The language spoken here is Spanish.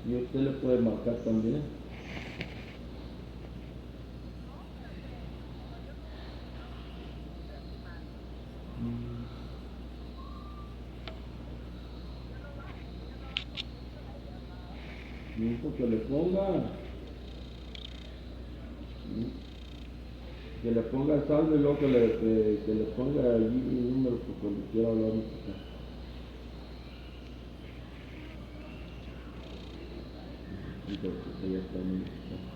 Y usted le puede marcar también. Necesito que le ponga. Que le ponga el saldo y luego que le ponga allí mi número por cuando quiera hablar con usted. Y ya está muy bien.